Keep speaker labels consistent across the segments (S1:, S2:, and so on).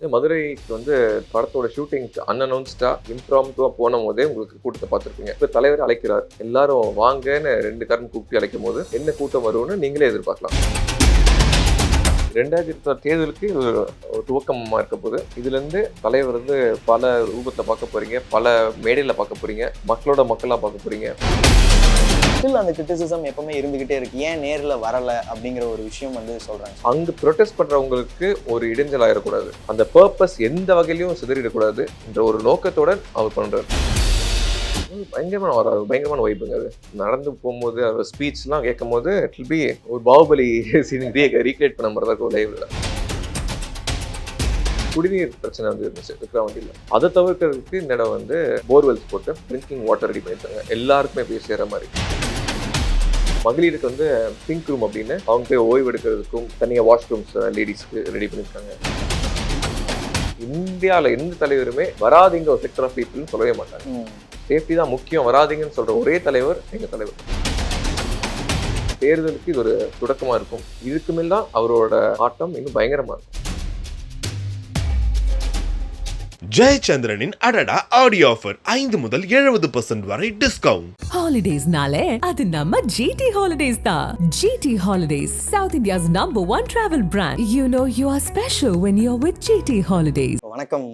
S1: மதுரைக்கு படத்தோட ஷூட்டிங் அன்அனௌன்ஸ்டா இம்ப்ராம்ப்டா போன போதே உங்களுக்கு கூட்டத்தை பார்த்துருப்பீங்க. இப்போ தலைவர் அழைக்கிறார், எல்லாரும் வாங்கன்னு 2 காரணம் கூப்பிட்டு அழைக்கும் போது என்ன கூட்டம் வரும்னு நீங்களே எதிர்பார்க்கலாம். 2026 தேர்தலுக்கு இது ஒரு துவக்கமாக இருக்க போது இதுலேருந்து தலைவர் பல ரூபத்தில் பார்க்க போறீங்க, பல மேடையில் பார்க்க போறீங்க, மக்களாக பார்க்க போறீங்க.
S2: ஸ்டில் அந்த கிரிட்டிசிசம் எப்பவுமே இருந்துகிட்டே இருக்கு. ஏன் நேர்ல வரல அப்படிங்கிற ஒரு விஷயம் சொல்றாங்க.
S1: அங்கு ப்ரொடெஸ்ட் பண்றவங்களுக்கு ஒரு இடைஞ்சல் ஆயிடக்கூடாது, அந்த பர்பஸ் எந்த வகையிலையும் சிதறிடக்கூடாது என்ற ஒரு நோக்கத்துடன் அவர் பண்றாரு. பயங்கரமான வைப்புங்க. அது நடந்து போகும்போது அவர் ஸ்பீச்லாம் கேட்கும் போது இட் வில் பி ஒரு பாகுபலி சீன் ரீக்ரியேட் பண்ண மாதிரி தான் இருக்கும் லைவ்ல. குடிநீர் பிரச்சனை இருந்துச்சு விக்ரவாண்டியில். அதை தவிர்க்கிறதுக்கு இந்த இடம் போர்வெல்ஸ் போட்டு ட்ரிங்கிங் வாட்டர் ரெடி பண்ணிட்டாங்க, எல்லாருக்குமே போய் சேர மாதிரி. மகளிருக்கு பிங்க் ரூம் அப்படின்னு அவங்க போய் ஓய்வு எடுக்கிறதுக்கும் தனியாக வாஷ்ரூம்ஸ் லேடிஸ்க்கு ரெடி பண்ணியிருக்காங்க. இந்தியாவில் எந்த தலைவருமே வராதிங்க ஒரு செக்டர் ஆஃப் பீப்புள்னு சொல்லவே மாட்டாங்க. சேஃப்டி தான் முக்கியம், வராதிங்கன்னு சொல்ற ஒரே தலைவர் எங்க தலைவர். தேர்தலுக்கு இது ஒரு தொடக்கமா இருக்கும். இதுக்கு மேல் தான் அவரோட ஆட்டம் இன்னும் பயங்கரமா இருக்கும்.
S3: ஜெயச்சந்திரனின் அடடா ஆடியோ ஆஃபர் 5 முதல் 70% வரை டிஸ்கவுண்ட்.
S4: ஹாலிடேஸ்னாலே அது நம்ம ஜிடி ஹாலிடேஸ் தான். GT holidays, south India's #1 travel brand. You know you are special when you're with GT Holidays.
S2: வணக்கம்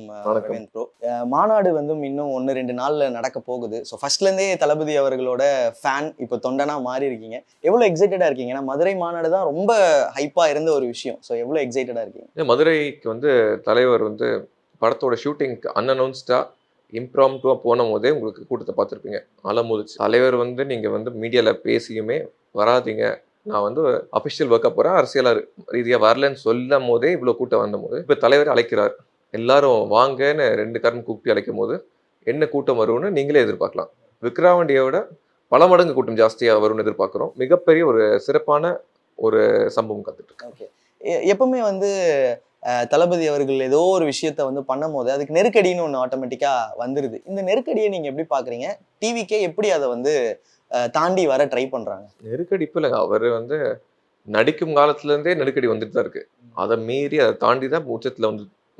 S2: ப்ரோ. மாநாடு இன்னும் 1-2 நாள்ல நடக்க போகுது. ஸோ ஃபர்ஸ்ட்ல இருந்தே தளபதி அவர்களோட ஃபேன், இப்போ தொண்டனா மாறி இருக்கீங்க. எவ்வளவு எக்ஸைட்டடா இருக்கீங்க? ஏன்னா மதுரை மாநாடு தான் ரொம்ப ஹைப்பா இருந்த ஒரு விஷயம். ஸோ எவ்வளவு எக்ஸைட்டடா இருக்கீங்க?
S1: மதுரைக்கு தலைவர் படத்தோட ஷூட்டிங் அன்அனௌன்ஸ்டா இம்ப்ராம்ப்டா போன போதே உங்களுக்கு கூட்டத்தை பார்த்துருப்பீங்க. அலமுதிச்சு தலைவர் நீங்க மீடியாவில் பேசியுமே வராதிங்க, நான் அஃபிஷியல் ஒர்க்காக போகிறேன், அரசியல் ரீதியாக வரலன்னு சொல்லும் போதே இவ்வளோ கூட்டம் வந்த போது இப்போ தலைவர் அழைக்கிறார், எல்லாரும் வாங்கன்னு 2 காரணம் கூப்பிட்டு அழைக்கும் போது என்ன கூட்டம் வரும்னு நீங்களே எதிர்பார்க்கலாம். விக்ரவாண்டியோட பல மடங்கு கூட்டம் ஜாஸ்தியாக வரும்னு எதிர்பார்க்குறோம். மிகப்பெரிய ஒரு சிறப்பான ஒரு சம்பவம் காத்துட்டு இருக்கு.
S2: ஓகே, எப்பவுமே தளபதி அவர்கள் ஏதோ ஒரு விஷயத்த பண்ணும் போது அதுக்கு நெருக்கடின்னு ஒன்று ஆட்டோமேட்டிக்கா வந்துருது. இந்த நெருக்கடியை நீங்க எப்படி பாக்குறீங்க? டிவிக்கே எப்படி அதை தாண்டி வர ட்ரை பண்றாங்க?
S1: நெருக்கடி இப்போ இல்லைங்க, அவர் நடிக்கும் காலத்துல இருந்தே நெருக்கடி வந்துட்டு தான் இருக்கு. அதை மீறி அதை தாண்டி தான் உச்சத்துல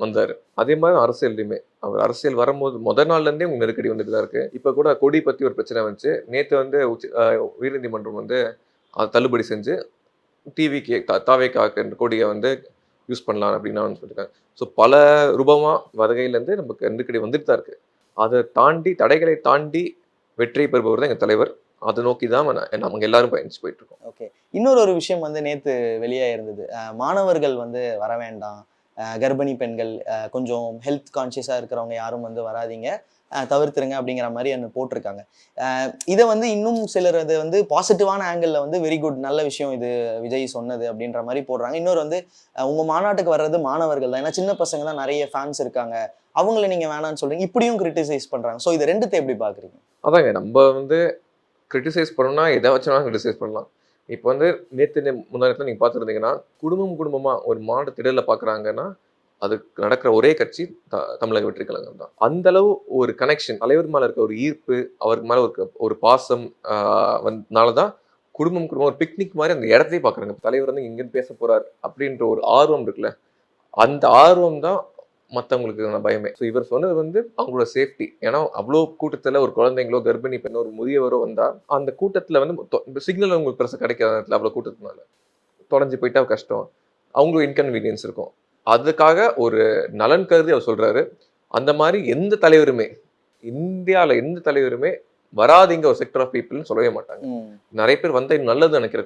S1: வந்தாரு. அதே மாதிரி அரசியல்லையுமே அவர் அரசியல் வரும்போது முதல் நாள்ல இருந்தே உங்களுக்கு நெருக்கடி வந்துட்டு தான் இருக்கு. இப்ப கூட கொடி பத்தி ஒரு பிரச்சனை வந்துச்சு. நேற்று உயர்நீதிமன்றம் அதை தள்ளுபடி செஞ்சு டிவிக்கு தாவேக்காக்கு கொடியை யூஸ் பண்ணலாம் அப்படின்னு சொல்லியிருக்காங்க. ஸோ பல ரூபமா வகையிலேருந்து நமக்கு நெருக்கடி வந்துட்டு தான் இருக்கு. அதை தாண்டி தடைகளை தாண்டி வெற்றி பெறுபவர் தான் எங்கள் தலைவர். அதை நோக்கி தான் நம்ம எல்லாரும் பயணிச்சு போயிட்டு இருக்கோம்.
S2: ஓகே, இன்னொரு விஷயம் நேற்று வெளியே இருந்தது. மாணவர்கள் வர வேண்டாம், கர்ப்பிணி பெண்கள், கொஞ்சம் ஹெல்த் கான்சியஸாக இருக்கிறவங்க யாரும் வராதீங்க, தவிர்த்துருங்க அப்படிங்கிற மாதிரி போட்டிருக்காங்க. இதை இன்னும் சிலர் அது பாசிட்டிவான ஆங்கிளில் வெரி குட், நல்ல விஷயம் இது விஜய் சொன்னது அப்படின்ற மாதிரி போடுறாங்க. இன்னொரு உங்கள் மாநாட்டுக்கு வர்றது மாணவர்கள் தான், ஏன்னா சின்ன பசங்க தான் நிறைய ஃபேன்ஸ் இருக்காங்க, அவங்கள நீங்கள் வேணான்னு சொல்கிறீங்க, இப்படியும் கிரிட்டிசைஸ் பண்ணுறாங்க. ஸோ இது ரெண்டுத்தை எப்படி பார்க்குறீங்க?
S1: அதாங்க, நம்ம கிரிட்டிசைஸ் பண்ணணும்னா எதை வச்சுனா கிரிட்டிசைஸ் பண்ணலாம். இப்போ நேற்று முன்னாடி நீங்கள் பார்த்துருந்தீங்கன்னா குடும்பமாக ஒரு மாடு திடலில் பார்க்குறாங்கன்னா அதுக்கு நடக்கிற ஒரே கட்சி தமிழக வெற்றி கழகம் தான். அந்த அளவு ஒரு கனெக்ஷன், தலைவர் மேல இருக்க ஒரு ஈர்ப்பு, அவருக்கு மேல ஒரு பாசம் நாலதான் குடும்பம் ஒரு பிக்னிக் மாதிரி அந்த இடத்தையே பாக்குறாங்க. தலைவர் இங்கிருந்து பேச போறார் அப்படின்ற ஒரு ஆர்வம் இருக்குல்ல, அந்த ஆர்வம் தான் மற்றவங்களுக்கு பயமே. ஸோ இவர் சொன்னது அவங்களோட சேஃப்டி. ஏன்னா அவ்வளோ கூட்டத்தில் ஒரு குழந்தைங்களோ கர்ப்பிணி பெண்ணோ ஒரு முதியவரோ வந்தால் அந்த கூட்டத்தில் சிக்னல் உங்களுக்கு பெருசாக கிடைக்காத நேரத்தில் அவ்வளோ கூட்டத்தினால தொலைஞ்சு போயிட்டா கஷ்டம், அவங்களுக்கு இன்கன்வீனியன்ஸ் இருக்கும். அதுக்காக ஒரு நலன் கருதி அவர் சொல்றாரு. அந்த மாதிரி எந்த தலைவருமே இந்தியாவில் எந்த தலைவருமே வராதிங்க ஒரு செக்டர் ஆஃப் பீப்புள்னு சொல்லவே மாட்டாங்க. நிறைய பேர் நல்லது நினைக்கிற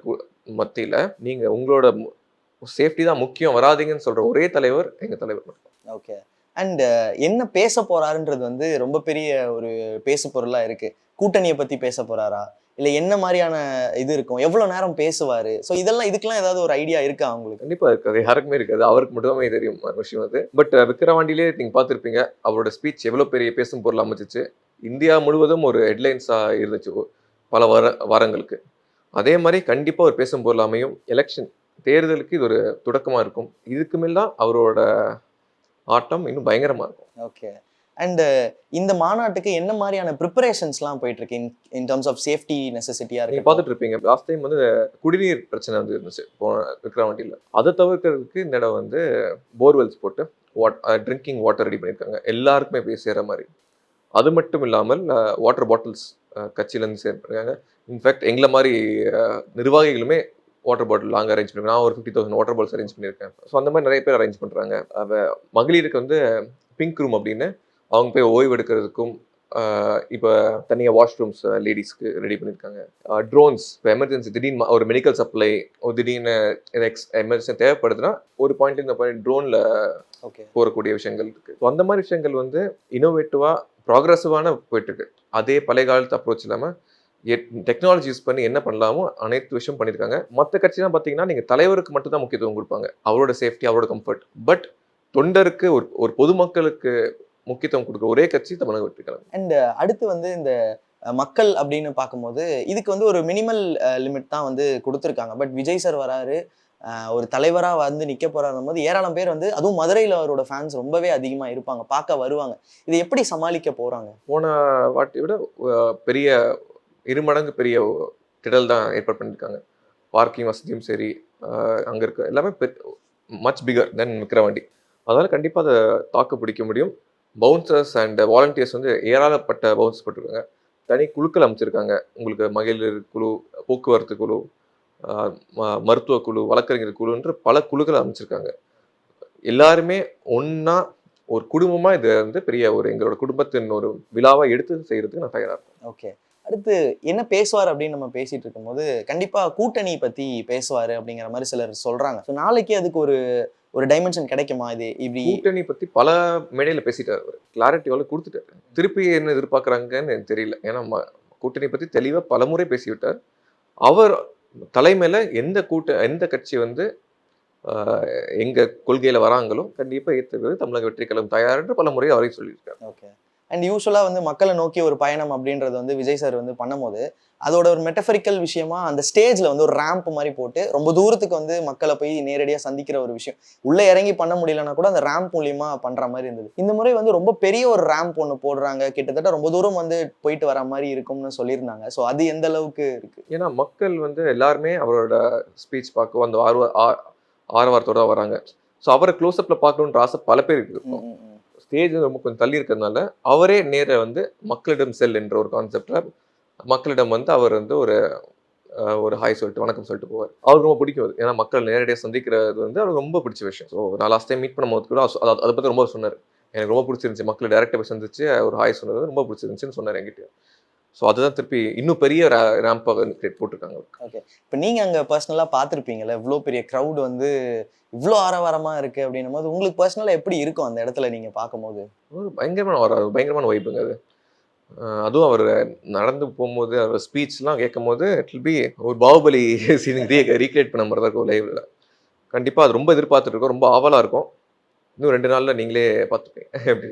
S1: மத்தியில நீங்க உங்களோட சேஃப்டி தான் முக்கியம், வராதிங்கன்னு சொல்ற ஒரே தலைவர் எங்க தலைவர் மட்டும்.
S2: ஓகே, அண்ட் என்ன பேச போறாருன்றது ரொம்ப பெரிய ஒரு பேசு பொருளா இருக்கு. கூட்டணியை பத்தி பேச போறாரா, இல்லை என்ன மாதிரியான இது இருக்கும், எவ்வளோ நேரம் பேசுவார்? ஸோ இதுக்கெல்லாம் ஏதாவது ஒரு ஐடியா இருக்கா அவங்களுக்கு?
S1: கண்டிப்பாக இருக்காது, யாருக்குமே இருக்காது, அவருக்கு மட்டுமே தெரியும் விஷயம் அது. பட் விக்ரவாண்டியிலே நீங்கள் பார்த்துருப்பீங்க அவரோட ஸ்பீச் எவ்வளோ பெரிய பேசும் பொருள் அமைச்சிச்சு. இந்தியா முழுவதும் ஒரு ஹெட்லைன்ஸாக இருந்துச்சு பல வாரங்களுக்கு. அதே மாதிரி கண்டிப்பாக ஒரு பேசும் பொருள் அமையும். எலெக்ஷன் தேர்தலுக்கு இது ஒரு தொடக்கமாக இருக்கும். இதுக்கு மேல் தான் அவரோட ஆட்டம் இன்னும் பயங்கரமாக இருக்கும்.
S2: ஓகே, அண்ட் இந்த மாநாட்டுக்கு என்ன மாதிரியான ப்ரிப்பரேஷன்ஸ்லாம் போயிட்டு இருக்கு இன் டர்ம்ஸ் ஆஃப் சேஃப்டி நெசசிட்டியா
S1: நீங்க
S2: இருக்கு?
S1: பார்த்துட்டு இருப்பீங்க, லாஸ்ட் டைம் வந்து குடிநீர் பிரச்சனை வந்து இருந்துச்சு விக்ரவாண்டியில். அதை தவிர்க்கிறதுக்கு இந்த இடம் வந்து போர்வெல்ஸ் போட்டு ட்ரிங்கிங் வாட்டர் ரெடி பண்ணியிருக்காங்க, எல்லாருக்குமே போய் சேர மாதிரி. அது மட்டும் இல்லாமல் வாட்டர் பாட்டில்ஸ் கட்சியிலேருந்து சேர்ப்பாங்க. இன்ஃபேக்ட் எங்களை மாதிரி நிர்வாகிகளுமே வாட்டர் பாட்டில் நாங்கள் அரேஞ்ச் பண்ணிருக்கோம். நான் ஒரு 50,000 வாட்டர் பாட்டில்ஸ் அரேஞ்ச் பண்ணியிருக்கேன். ஸோ அந்த மாதிரி நிறைய பேர் அரேஞ்ச் பண்ணுறாங்க. மகளிருக்கு வந்து பிங்க் ரூம் அப்படின்னு அவங்க போய் ஓய்வு எடுக்கிறதுக்கும் இப்போ தனியாக வாஷ்ரூம்ஸ் லேடிஸ்க்கு ரெடி பண்ணியிருக்காங்க. ட்ரோன்ஸ் இப்போ எமர்ஜென்சி திடீர்னு ஒரு மெடிக்கல் சப்ளை திடீர்னு எமர்ஜென்சி தேவைப்படுதுன்னா ஒரு பாயிண்ட் இந்த பாயிண்ட் ட்ரோனில் போகக்கூடிய விஷயங்கள் இருக்குது. ஸோ அந்த மாதிரி விஷயங்கள் வந்து இன்னோவேட்டிவாக ப்ராக்ரெசிவான போயிட்டுருக்கு. அதே பழைய காலத்து அப்ரோச் இல்லாமல் டெக்னாலஜி யூஸ் பண்ணி என்ன பண்ணலாமோ அனைத்து விஷயம் பண்ணியிருக்காங்க. மற்ற கட்சிலாம் பார்த்தீங்கன்னா நீங்கள் தலைவருக்கு மட்டும் தான் முக்கியத்துவம் கொடுப்பாங்க, அவரோட சேஃப்டி அவரோட கம்ஃபர்ட். பட் தொண்டருக்கு ஒரு பொதுமக்களுக்கு முக்கியத்துவம் கொடுக்குற ஒரே கட்சி தமிழக வெற்றிக்கழகம்.
S2: அண்ட் அடுத்து வந்து இந்த மக்கள் அப்படின்னு பார்க்கும்போது இதுக்கு வந்து ஒரு மினிமல் லிமிட் தான் வந்து கொடுத்துருக்காங்க. பட் விஜய் சார் வராரு, ஒரு தலைவராக வந்து நிற்க போறாரும் போது ஏராளம் பேர் வந்து, அதுவும் மதுரையில் அவரோட ஃபேன்ஸ் ரொம்பவே அதிகமாக இருப்பாங்க, பார்க்க வருவாங்க. இதை எப்படி சமாளிக்க போறாங்க?
S1: போன வாட்டியை விட பெரிய 2 மடங்கு பெரிய திடல் தான் ஏற்பாடு பண்ணியிருக்காங்க. பார்க்கிங் வசதியும் சரி, அங்கே இருக்க எல்லாமே மச் பிகர் தென் விக்ரவாண்டி. அதனால் கண்டிப்பாக அதை தாக்கு பிடிக்க முடியும். பவுன்சர்ஸ் அண்ட் வாலண்டியர்ஸ் வந்து ஏராளப்பட்ட பவுன்சர்ஸ் போட்டிருக்காங்க. தனி குழுக்கள் அமைச்சிருக்காங்க. உங்களுக்கு மகளிர் குழு, போக்குவரத்து குழு, மருத்துவ குழு, வழக்கறிஞர் குழுன்ற பல குழுக்கள் அமைச்சிருக்காங்க. எல்லாருமே ஒன்றா ஒரு குடும்பமாக இதை வந்து பெரிய ஒரு எங்களோட குடும்பத்தின் ஒரு விழாவை எடுத்து செய்கிறதுக்கு நான் தயாராக இருக்கேன்.
S2: ஓகே, அடுத்து என்ன பேசுவார் அப்படின்னு நம்ம பேசிட்டு இருக்கும்போது கண்டிப்பாக கூட்டணி பற்றி பேசுவார் அப்படிங்கிற மாதிரி சிலர் சொல்கிறாங்க. ஸோ நாளைக்கு அதுக்கு ஒரு டைமென்ஷன் கிடைக்குமா? இது இப்படி
S1: கூட்டணி பற்றி பல மேடையில் பேசிட்டார், அவர் கிளாரிட்டியோட கொடுத்துட்டாரு. திருப்பி என்ன எதிர்பார்க்குறாங்கன்னு எனக்கு தெரியல. ஏன்னா கூட்டணி பற்றி தெளிவாக பல முறை பேசிவிட்டார். அவர் தலைமையில் எந்த கட்சி வந்து எங்கள் கொள்கையில் வராங்களோ கண்டிப்பாக ஏற்றுக்கிறது தமிழக வெற்றிக்கழகம் தயார் என்று பல முறை அவரே சொல்லியிருக்காரு.
S2: ஓகே, அண்ட் யூஸ்வலாக வந்து மக்களை நோக்கி ஒரு பயணம் அப்படின்றது வந்து விஜய் சார் வந்து பண்ணும்போது அதோட ஒரு மெட்டஃபரிக்கல் விஷயமா அந்த ஸ்டேஜில் வந்து ஒரு ரேம்ப் மாதிரி போட்டு ரொம்ப தூரத்துக்கு வந்து மக்களை போய் நேரடியாக சந்திக்கிற ஒரு விஷயம், உள்ளே இறங்கி பண்ண முடியலன்னா கூட அந்த ரேம்ப் மூலியமா பண்ணுற மாதிரி இருந்தது. இந்த முறை வந்து ரொம்ப பெரிய ஒரு ரேம்ப் ஒன்று போடுறாங்க, கிட்டத்தட்ட ரொம்ப தூரம் வந்து போயிட்டு வர மாதிரி இருக்கும்னு சொல்லியிருந்தாங்க. ஸோ அது எந்த அளவுக்கு இருக்கு?
S1: ஏன்னா மக்கள் வந்து எல்லாருமே அவரோட ஸ்பீச் பார்க்க அந்த ஆர்வத்தோட வராங்க. ஸோ அவரை க்ளோஸ்அப்பில் பார்க்கணுன்ற ஆசை பல பேர் இருக்கும். ஸ்டேஜ் ரொம்ப கொஞ்சம் தள்ளி இருக்கிறதுனால அவரே நேர வந்து மக்களிடம் செல் என்ற ஒரு கான்செப்ட்ல மக்களிடம் வந்து அவர் வந்து ஒரு ஹாய் சொல்லிட்டு வணக்கம் சொல்லிட்டு போவார். அவருக்கு ரொம்ப பிடிக்கும் அது. ஏன்னா மக்கள் நேரடியாக சந்திக்கிறது வந்து அவருக்கு ரொம்ப பிடிச்ச விஷயம். ஸோ நான் லாஸ்ட் டைம் மீட் பண்ணும்போது கூட அதை பற்றி ரொம்ப சொன்னார். எனக்கு ரொம்ப பிடிச்சிருந்துச்சு, மக்களை டேரக்டாக போய் சந்திச்சு ஒரு ஹாய் சொன்னது ரொம்ப பிடிச்சிருந்துச்சுன்னு சொன்னார் என்கிட்ட. ஸோ அதுதான் திருப்பி இன்னும் பெரிய ரேம்பாக கிரியேட் போட்டிருக்காங்க.
S2: ஓகே, இப்போ நீங்கள் அங்கே பர்சனலாக பார்த்துருப்பீங்கல்ல, இவ்வளோ பெரிய க்ரௌட் வந்து இவ்வளோ ஆரவாரமாக இருக்குது அப்படின்னும் போது உங்களுக்கு பர்சனலாக எப்படி இருக்கும் அந்த இடத்துல நீங்கள் பார்க்கும்போது?
S1: பயங்கரமான வைப்புங்க அது. அதுவும் அவர் நடந்து போகும்போது அவர் ஸ்பீச்லாம் கேட்கும் போது இட் வில் பி ஒரு பாகுபலி சீன் ரீக்ரியேட் பண்ண மாதிரி தான் இருக்கும் லைவ்ல. கண்டிப்பாக அது ரொம்ப எதிர்பார்த்துட்டு இருக்கோம், ரொம்ப ஆவலாக இருக்கும். இன்னும் 2 நாளில் நீங்களே பார்த்துப்பீங்க எப்படி.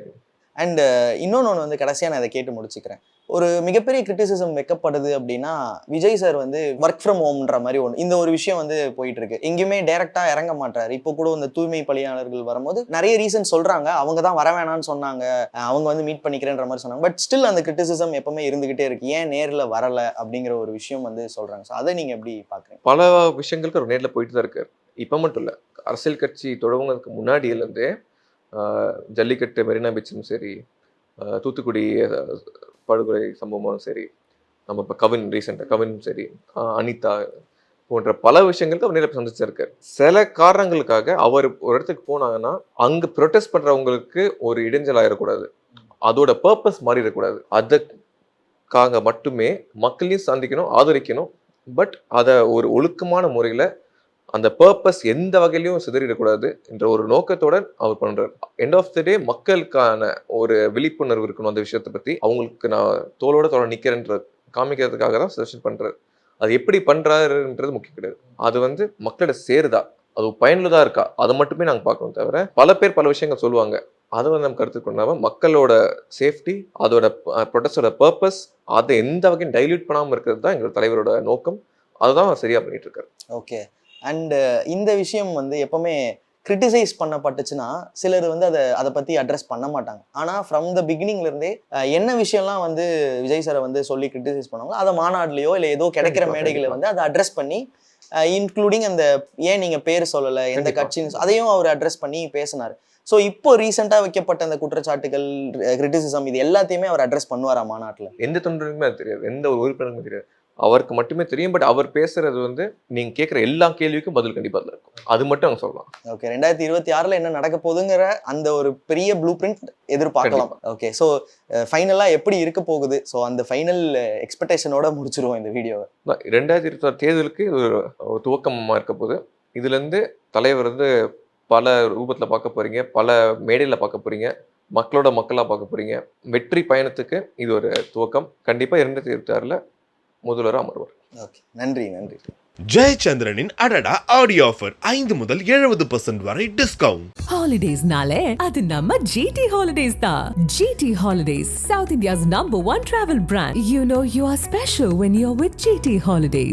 S2: அண்ட் இன்னொன்று வந்து கடைசியாக நான் இதை கேட்டு முடிச்சுக்கிறேன். ஒரு மிகப்பெரிய கிரிட்டிசிசம் வைக்கப்படுது அப்படின்னா விஜய் சார் வந்து ஒர்க் ஃப்ரம் ஹோம்ன்ற மாதிரி இந்த ஒரு விஷயம் வந்து போயிட்டு இருக்கு. எங்கேயுமே டைரக்டாக இறங்க மாட்டாரு. இப்போ கூட இந்த தூய்மை பணியாளர்கள் வரும்போது நிறைய ரீசன் சொல்றாங்க, அவங்க தான் வர வேணான்னு சொன்னாங்க, அவங்க வந்து மீட் பண்ணிக்கிறேன்ற மாதிரி சொன்னாங்க. பட் ஸ்டில் அந்த கிரிட்டிசிசம் எப்பவுமே இருந்துகிட்டே இருக்கு, ஏன் நேரில் வரல அப்படிங்கிற ஒரு விஷயம் வந்து சொல்றாங்க. ஸோ அதை நீங்க எப்படி பாக்குறீங்க?
S1: பல விஷயங்களுக்கு அவர் நேரில் போயிட்டு தான் இருக்காரு. இப்போ மட்டும் இல்லை, அரசியல் கட்சி தொடங்குவதற்கு முன்னாடியிலேருந்தே ஜல்லிக்கட்டு மெரினா பீச்சும் சரி, தூத்துக்குடி படுகொலை சம்பவமும் சரி, நம்ம இப்போ கவின் சரி, அனிதா போன்ற பல விஷயங்களுக்கு அவர் நேரில் சந்திச்சிருக்காரு. சில காரணங்களுக்காக அவர் ஒரு இடத்துக்கு போனாங்கன்னா அங்கே ப்ரொடெஸ்ட் பண்ணுறவங்களுக்கு ஒரு இடைஞ்சல் ஆயிடக்கூடாது, அதோட பர்பஸ் மாறிடக்கூடாது. அதுக்காக மட்டுமே மக்களையும் சந்திக்கணும், ஆதரிக்கணும். பட் அதை ஒரு ஒழுக்கமான முறையில் அந்த பர்பஸ் எந்த வகையிலையும் சிதறிடக்கூடாது என்ற ஒரு நோக்கத்தோட அவர் பண்றாரு. எண்ட் ஆஃப் த டே மக்களுக்கான ஒரு விழிப்புணர்வு இருக்கணும் அந்த விஷயத்தை பத்தி. அவங்களுக்கு நான் தோளோட நிக்கிறேன்ற காமிக்கிறதுக்காக தான் சஜஷன் பண்றாரு. அது எப்படி பண்றாருன்றது முக்கியம் கிடையாது. அது வந்து மக்களோட சேருதா, அது பயனுள்ளதா இருக்கா, அதை மட்டுமே நாங்கள் பார்க்கணும். தவிர பல பேர் பல விஷயங்கள் சொல்லுவாங்க, அதை வந்து நம்ம கருத்து கொண்டாம மக்களோட சேஃப்டி, அதோட ப்ரொடெஸ்டோட பர்பஸ், அதை எந்த வகையும் டைல்யூட் பண்ணாமல் இருக்கிறது தான் எங்களோட தலைவரோட நோக்கம். அதுதான் சரியா பண்ணிட்டு இருக்காரு.
S2: ஓகே, அண்ட் இந்த விஷயம் வந்து எப்பவுமே கிரிட்டிசைஸ் பண்ணப்பட்டுச்சுன்னா சிலர் வந்து அதை பற்றி அட்ரஸ் பண்ண மாட்டாங்க. ஆனால் ஃப்ரம் த பிகினிங்லேருந்தே என்ன விஷயம்லாம் வந்து விஜய் சாரை வந்து சொல்லி கிரிட்டிசைஸ் பண்ணாங்களோ அதை மாநாடுலையோ இல்லை ஏதோ கிடைக்கிற மேடைகளை வந்து அதை அட்ரஸ் பண்ணி இன்க்ளூடிங் அந்த ஏன் நீங்கள் பேர் சொல்லலை எந்த கட்சின்னு அதையும் அவர் அட்ரஸ் பண்ணி பேசினார். ஸோ இப்போ ரீசெண்டாக வைக்கப்பட்ட அந்த குற்றச்சாட்டுகள் கிரிட்டிசிசம் இது எல்லாத்தையுமே அவர் அட்ரஸ் பண்ணுவாரா மாநாட்டில்?
S1: எந்த தொண்டருக்குமே அது தெரியாது, எந்த ஒரு உறுப்பினருக்குமே தெரியாது, அவருக்கு மட்டுமே தெரியும். பட் அவர் பேசுறது வந்து நீங்க கேட்குற எல்லா கேள்விக்கும் பதில் கண்டிப்பா அதில் இருக்கும், அது மட்டும் அவங்க சொல்லலாம்.
S2: ஓகே, 2026 என்ன நடக்க போகுதுங்கிற அந்த ஒரு பெரிய ப்ளூ பிரிண்ட் எதிர்பார்க்கலாம். ஓகே, ஸோ ஃபைனலாக எப்படி இருக்க போகுது? ஸோ அந்த ஃபைனல் எக்ஸ்பெக்டேஷனோட முடிச்சிருவோம் இந்த வீடியோவை.
S1: 2026 தேர்தலுக்கு இது ஒரு துவக்கமாக இருக்க போகுது. இதுலேருந்து தலைவர் வந்து பல ரூபத்தில் பார்க்க போறீங்க, பல மேடையில் பார்க்க போறீங்க, மக்களோட மக்களாக பார்க்க போறீங்க. வெற்றி பயணத்துக்கு இது ஒரு துவக்கம். கண்டிப்பாக 2026 முதல்வராக அமர்வார்.
S2: ஓகே, நன்றி நன்றி.
S3: ஜெயச்சந்திரனின் அடடா ஆடியோ ஆஃபர் 5 முதல் 70% வரை டிஸ்கவுண்ட்.
S4: Holidays-நாலே அது நம்ம GT Holidays தான். GT Holidays, South India's #1 travel brand. You know you are special when you're with GT Holidays.